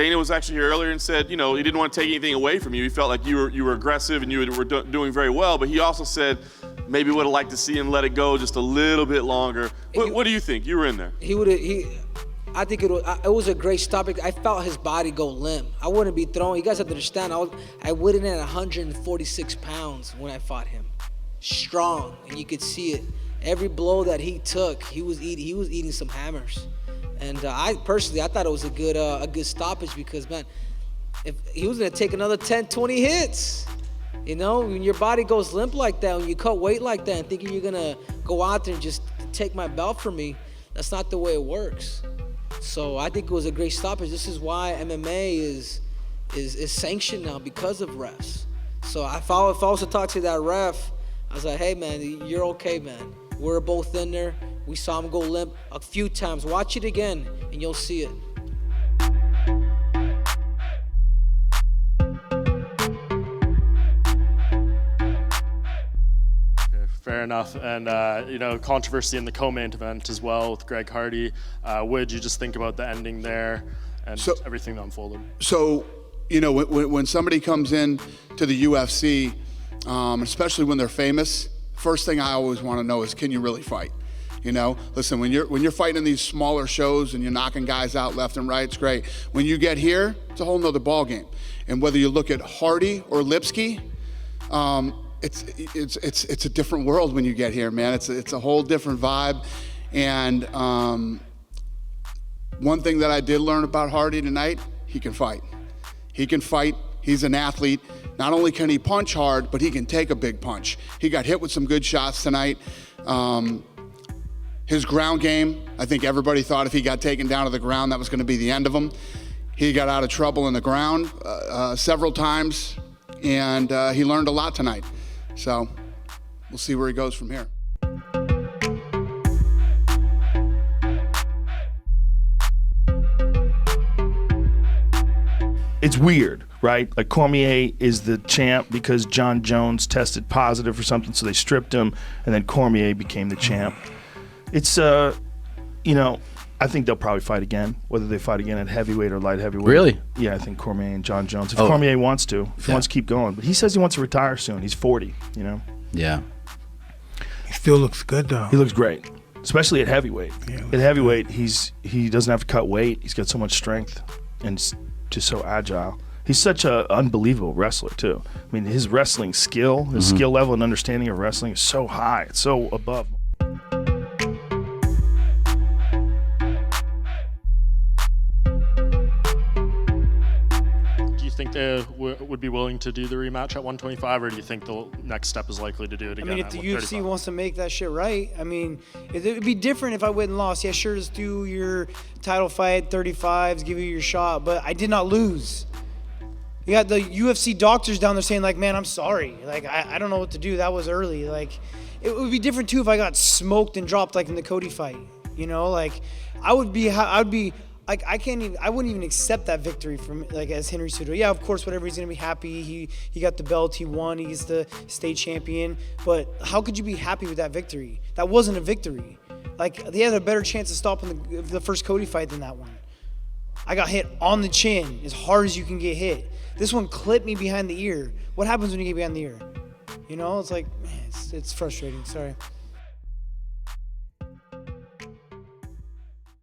Dana was actually here earlier and said, he didn't want to take anything away from you. He felt like you were aggressive and you were doing very well, but he also said maybe would have liked to see him let it go just a little bit longer. What do you think? You were in there. I think it was a great stoppage. I felt his body go limp. I wouldn't be throwing. You guys have to understand, I weighed in at 146 pounds when I fought him. Strong, and you could see it. Every blow that he took, he was eating some hammers. And I thought it was a good stoppage because, man, if he was gonna take another 10, 20 hits. When your body goes limp like that, when you cut weight like that and thinking you're gonna go out there and just take my belt from me, that's not the way it works. So I think it was a great stoppage. This is why MMA is sanctioned now because of refs. So if I was to talk to that ref, I was like, hey man, you're okay, man. We're both in there. We saw him go limp a few times. Watch it again and you'll see it. Fair enough. And, controversy in the co-main event as well with Greg Hardy. What did you just think about the ending there and everything that unfolded? So, when somebody comes in to the UFC, especially when they're famous, first thing I always want to know is, can you really fight? Listen, when you're fighting in these smaller shows and you're knocking guys out left and right, it's great. When you get here, it's a whole nother ball game. And whether you look at Hardy or Lipsky, it's a different world when you get here, man. It's a whole different vibe. And one thing that I did learn about Hardy tonight, he can fight. He can fight. He's an athlete. Not only can he punch hard, but he can take a big punch. He got hit with some good shots tonight. His ground game, I think everybody thought if he got taken down to the ground, that was going to be the end of him. He got out of trouble in the ground several times, and he learned a lot tonight. So we'll see where he goes from here. It's weird, right? Like Cormier is the champ because Jon Jones tested positive for something, so they stripped him, and then Cormier became the champ. It's, I think they'll probably fight again, whether they fight again at heavyweight or light heavyweight. Really? Yeah, I think Cormier and Jon Jones. If Cormier wants to, if he wants to keep going. But he says he wants to retire soon. He's 40, Yeah. He still looks good, though. He looks great, especially at heavyweight. Yeah, at heavyweight, he doesn't have to cut weight. He's got so much strength and just so agile. He's such an unbelievable wrestler, too. I mean, his wrestling skill, his skill level and understanding of wrestling is so high. It's so above. Do you think they would be willing to do the rematch at 125, or do you think the next step is likely to do it again? I mean, if the UFC wants to make that shit right, I mean, it would be different if I went and lost. Yeah, sure, just do your title fight, 35s, give you your shot, but I did not lose. You got the UFC doctors down there saying, like, man, I'm sorry. Like, I don't know what to do. That was early. Like, it would be different, too, if I got smoked and dropped, like, in the Cody fight. Like, I wouldn't even accept that victory from, like, as Henry Cejudo. Yeah, of course, whatever, he's gonna be happy. He got the belt, he won, he's the state champion. But how could you be happy with that victory? That wasn't a victory. Like, they had a better chance of stopping the first Cody fight than that one. I got hit on the chin as hard as you can get hit. This one clipped me behind the ear. What happens when you get behind the ear? It's like, man, it's frustrating. Sorry.